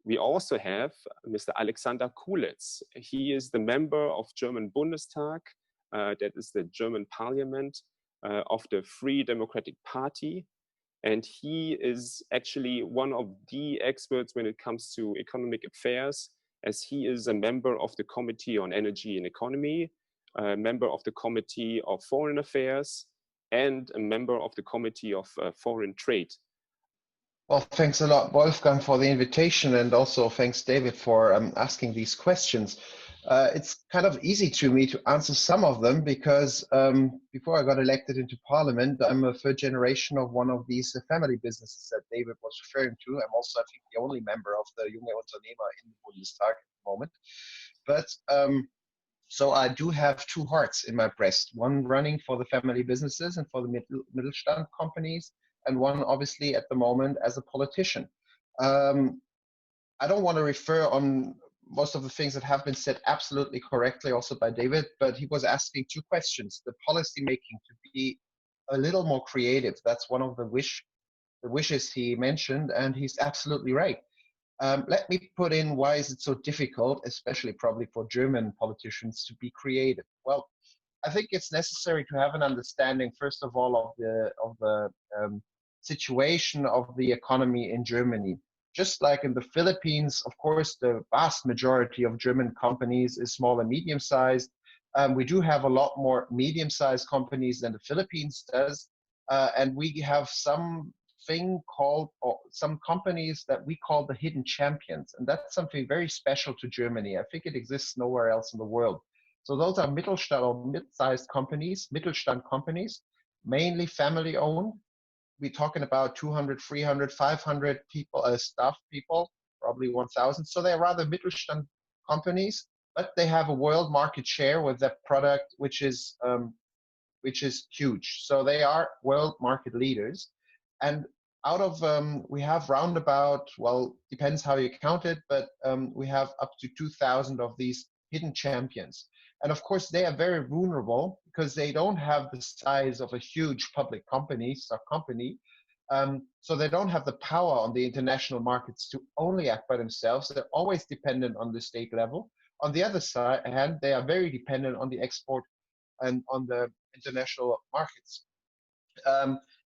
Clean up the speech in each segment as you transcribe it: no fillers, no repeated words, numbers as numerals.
We also have Mr. Alexander Kulitz. He is the member of German Bundestag, that is the German parliament of the Free Democratic Party. And he is actually one of the experts when it comes to economic affairs, as he is a member of the Committee on Energy and Economy, a member of the Committee of Foreign Affairs, and a member of the Committee of Foreign Trade. Well, thanks a lot, Wolfgang, for the invitation, and also thanks, David, for asking these questions. It's kind of easy to me to answer some of them because before I got elected into parliament, I'm a third generation of one of these family businesses that David was referring to. I'm also, I think, the only member of the Junge Unternehmer in the Bundestag at the moment. But so I do have two hearts in my breast, one running for the family businesses and for the Mittelstand companies, and one obviously at the moment as a politician. I don't want to refer on most of the things that have been said absolutely correctly also by David, but he was asking two questions. The policy making to be a little more creative. That's one of the wishes he mentioned, and he's absolutely right. Let me put in why is it so difficult, especially probably for German politicians, to be creative. Well, I think it's necessary to have an understanding, first of all, of the situation of the economy in Germany. Just like in the Philippines, of course, the vast majority of German companies is small and medium-sized. We do have a lot more medium-sized companies than the Philippines does, and we have some companies that we call the hidden champions, and that's something very special to Germany. I think it exists nowhere else in the world. So those are Mittelstand or mid-sized companies, Mittelstand companies, mainly family-owned. We're talking about 200, 300, 500 people, staff people, probably 1,000. So they're rather Mittelstand companies, but they have a world market share with their product, which is huge. So they are world market leaders. And out of, we have roundabout, well, depends how you count it, but we have up to 2,000 of these hidden champions. And of course, they are very vulnerable because they don't have the size of a huge public company, stock company. So they don't have the power on the international markets to only act by themselves. They're always dependent on the state level. On the other hand, they are very dependent on the export and on the international markets.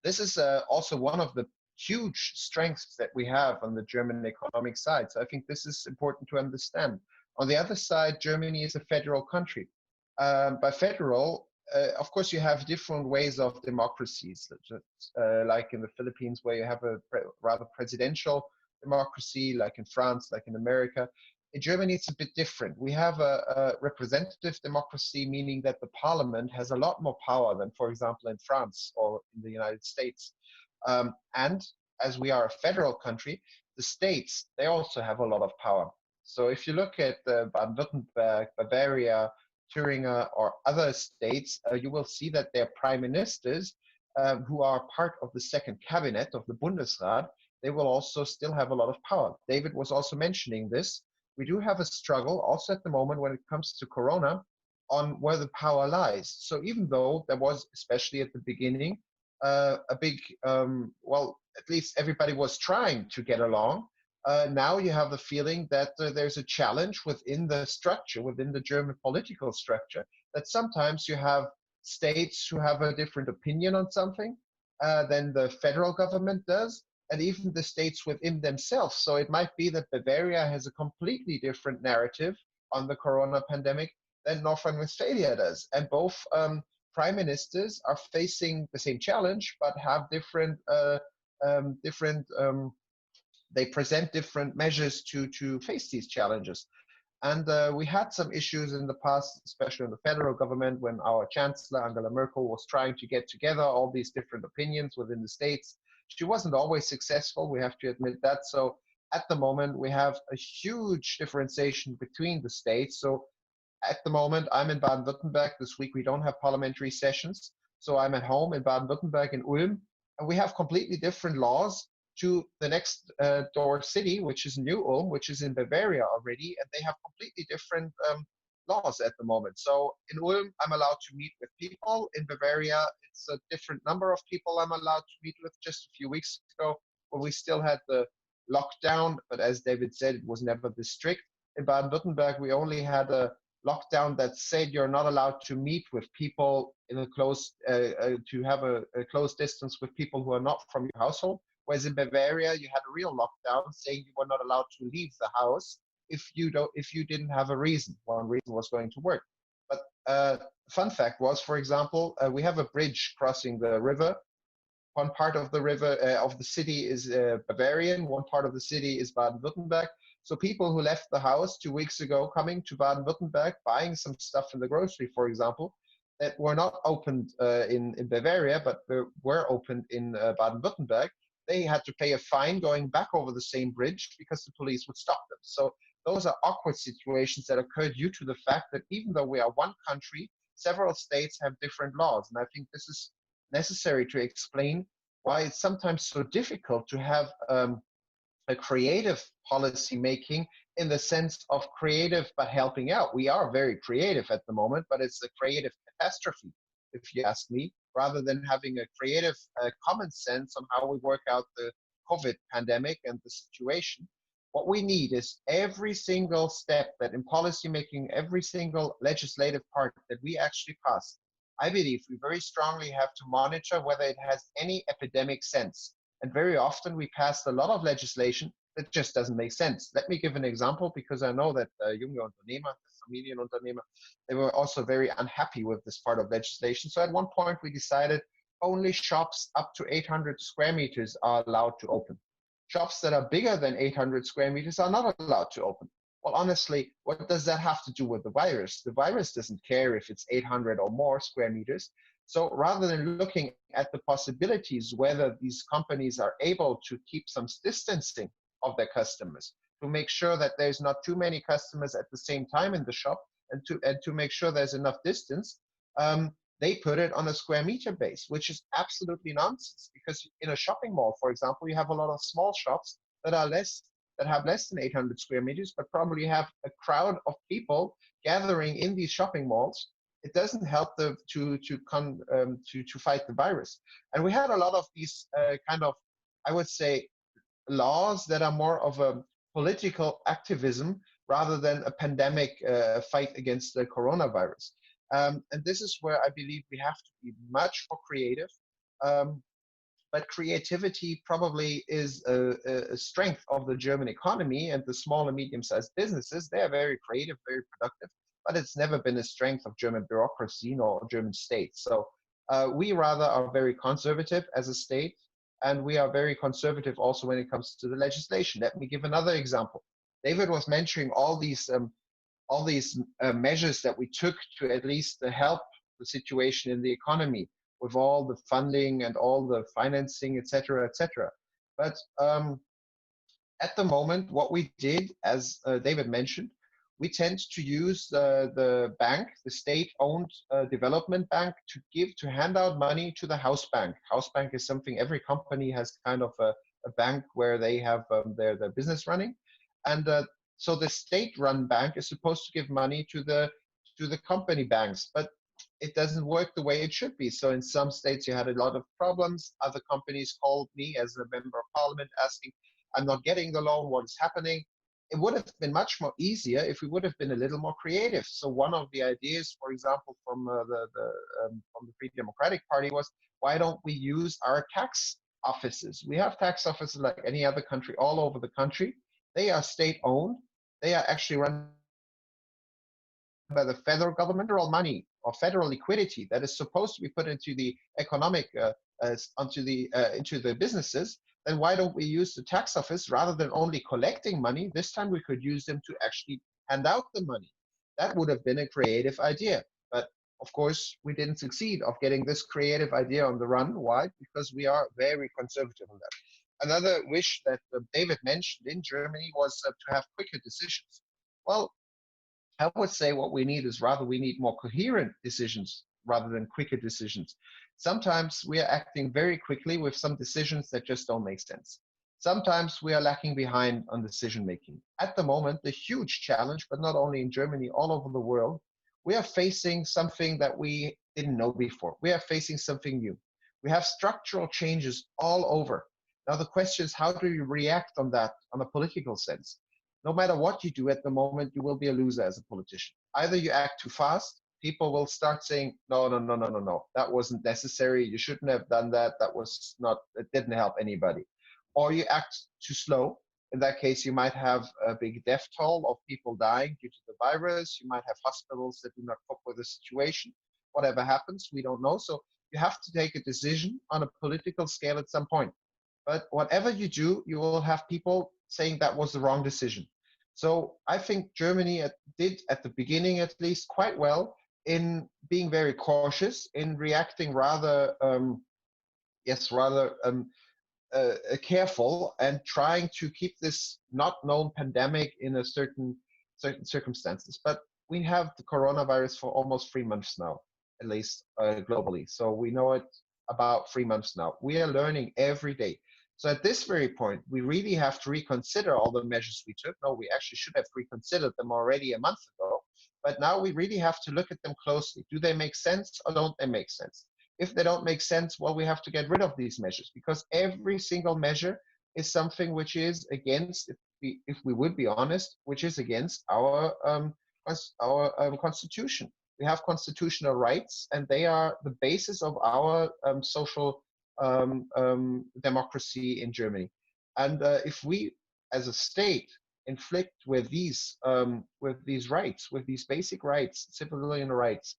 This is also one of the huge strengths that we have on the German economic side. So I think this is important to understand. On the other side, Germany is a federal country. By federal, of course, you have different ways of democracies, like in the Philippines, where you have a rather presidential democracy, like in France, like in America. In Germany, it's a bit different. We have a representative democracy, meaning that the parliament has a lot more power than, for example, in France or in the United States. And as we are a federal country, the states, they also have a lot of power. So if you look at Baden-Württemberg, Bavaria, Thuringia, or other states, you will see that their prime ministers, who are part of the second cabinet of the Bundesrat, they will also still have a lot of power. David was also mentioning this. We do have a struggle also at the moment when it comes to Corona on where the power lies. So even though there was, especially at the beginning, a big, well, at least everybody was trying to get along. Now you have the feeling that there's a challenge within the structure, within the German political structure, that sometimes you have states who have a different opinion on something than the federal government does, and even the states within themselves. So it might be that Bavaria has a completely different narrative on the Corona pandemic than North Rhine-Westphalia does. And both prime ministers are facing the same challenge, but have they present different measures to face these challenges. And we had some issues in the past, especially in the federal government, when our Chancellor, Angela Merkel, was trying to get together all these different opinions within the states. She wasn't always successful, we have to admit that. So at the moment, we have a huge differentiation between the states. So at the moment, I'm in Baden-Württemberg. This week, we don't have parliamentary sessions. So I'm at home in Baden-Württemberg in Ulm, and we have completely different laws to the next door city, which is New Ulm, which is in Bavaria already, and they have completely different laws at the moment. So in Ulm, I'm allowed to meet with people. In Bavaria, it's a different number of people I'm allowed to meet with. Just a few weeks ago, when we still had the lockdown, but as David said, it was never this strict. In Baden-Württemberg, we only had a lockdown that said you're not allowed to meet with people in a close, to have a close distance with people who are not from your household. Whereas in Bavaria, you had a real lockdown saying you were not allowed to leave the house if you didn't have a reason. One reason was going to work. But fun fact was, for example, we have a bridge crossing the river. One part of the river of the city is Bavarian, one part of the city is Baden-Württemberg. So people who left the house 2 weeks ago coming to Baden-Württemberg, buying some stuff in the grocery, for example, that were not opened in Bavaria, but were opened in Baden-Württemberg, they had to pay a fine going back over the same bridge because the police would stop them. So those are awkward situations that occur due to the fact that even though we are one country, several states have different laws. And I think this is necessary to explain why it's sometimes so difficult to have a creative policy making in the sense of creative but helping out. We are very creative at the moment, but it's a creative catastrophe, if you ask me, rather than having a creative common sense on how we work out the COVID pandemic and the situation. What we need is every single step that in policy making, every single legislative part that we actually pass, I believe we very strongly have to monitor whether it has any epidemic sense. And very often we pass a lot of legislation that just doesn't make sense. Let me give an example, because I know that junge Unternehmer, Familienunternehmer, they were also very unhappy with this part of legislation. So at one point we decided only shops up to 800 square meters are allowed to open. Shops that are bigger than 800 square meters are not allowed to open. Well, honestly, what does that have to do with the virus? The virus doesn't care if it's 800 or more square meters. So rather than looking at the possibilities whether these companies are able to keep some distancing of their customers, to make sure that there's not too many customers at the same time in the shop, and to make sure there's enough distance, they put it on a square meter base, which is absolutely nonsense. Because in a shopping mall, for example, you have a lot of small shops that have less than 800 square meters, but probably have a crowd of people gathering in these shopping malls. It doesn't help to fight the virus. And we had a lot of these kind of, I would say, laws that are more of a political activism rather than a pandemic fight against the coronavirus. And this is where I believe we have to be much more creative. But creativity probably is a strength of the German economy, and the small and medium-sized businesses, they are very creative, very productive, but it's never been a strength of German bureaucracy nor German state. So we rather are very conservative as a state, and we are very conservative also when it comes to the legislation. Let me give another example. David was mentioning all these measures that we took to at least help the situation in the economy, with all the funding and all the financing, etc., etc. But at the moment, what we did, as David mentioned, we tend to use the bank, the state-owned development bank, to hand out money to the house bank. House bank is something every company has kind of a bank where they have their business running, and so the state-run bank is supposed to give money to the company banks, but it doesn't work the way it should be. So in some states you had a lot of problems. Other companies called me as a member of parliament asking, I'm not getting the loan, what is happening? It would have been much more easier if we would have been a little more creative. So one of the ideas, for example, from the Free Democratic Party was, why don't we use our tax offices? We have tax offices like any other country all over the country. They are state-owned. They are actually run by the federal government. Federal money or federal liquidity that is supposed to be put into the economic into the businesses. Then why don't we use the tax office rather than only collecting money? This time we could use them to actually hand out the money. That would have been a creative idea, but of course we didn't succeed of getting this creative idea on the run. Why? Because we are very conservative on that. Another wish that David mentioned in Germany was to have quicker decisions. Well, I would say what we need is rather we need more coherent decisions rather than quicker decisions. Sometimes we are acting very quickly with some decisions that just don't make sense. Sometimes we are lacking behind on decision making. At the moment, the huge challenge, but not only in Germany, all over the world, we are facing something that we didn't know before. We are facing something new. We have structural changes all over. Now the question is, how do you react on that on a political sense? No matter what you do at the moment, you will be a loser as a politician. Either you act too fast, people will start saying, no, no, no, no, no, no, that wasn't necessary. You shouldn't have done that. That was not, it didn't help anybody. Or you act too slow. In that case, you might have a big death toll of people dying due to the virus. You might have hospitals that do not cope with the situation. Whatever happens, we don't know. So you have to take a decision on a political scale at some point. But whatever you do, you will have people saying that was the wrong decision. So I think Germany did, at the beginning at least, quite well in being very cautious, in reacting rather, careful, and trying to keep this not known pandemic in a certain circumstances. But we have the coronavirus for almost 3 months now, at least globally. So we know it about 3 months now. We are learning every day. So at this very point, we really have to reconsider all the measures we took. No, we actually should have reconsidered them already a month ago. But now we really have to look at them closely. Do they make sense or don't they make sense? If they don't make sense, well, we have to get rid of these measures, because every single measure is something which is against, if we would be honest, which is against our constitution. We have constitutional rights, and they are the basis of our social democracy in Germany. And if we, as a state, inflict with these rights, with these basic rights, civilian rights,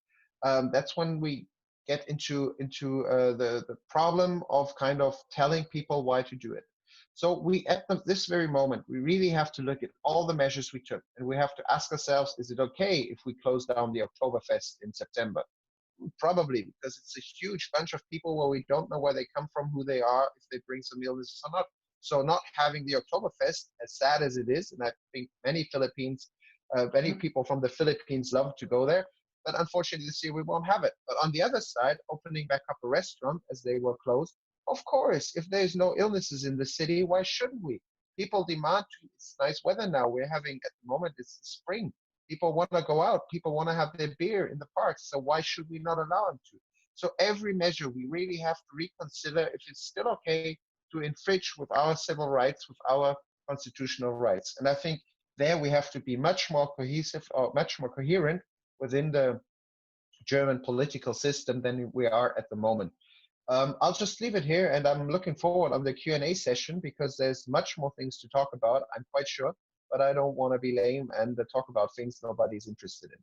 that's when we get into the problem of kind of telling people why to do it. So we, at this very moment, we really have to look at all the measures we took, and we have to ask ourselves, is it okay if we close down the Oktoberfest in September? Probably, because it's a huge bunch of people where we don't know where they come from, who they are, if they bring some illnesses or not. So not having the Oktoberfest, as sad as it is, and I think many people from the Philippines love to go there, but unfortunately this year we won't have it. But on the other side, opening back up a restaurant as they were closed, of course, if there's no illnesses in the city, why shouldn't we? People demand, it's nice weather now. We're having, at the moment, it's spring. People want to go out. People want to have their beer in the parks. So why should we not allow them to? So every measure, we really have to reconsider if it's still okay to infringe with our civil rights, with our constitutional rights. And I think there we have to be much more cohesive or much more coherent within the German political system than we are at the moment. I'll just leave it here, and I'm looking forward on the Q&A session, because there's much more things to talk about, I'm quite sure, but I don't want to be lame and talk about things nobody's interested in.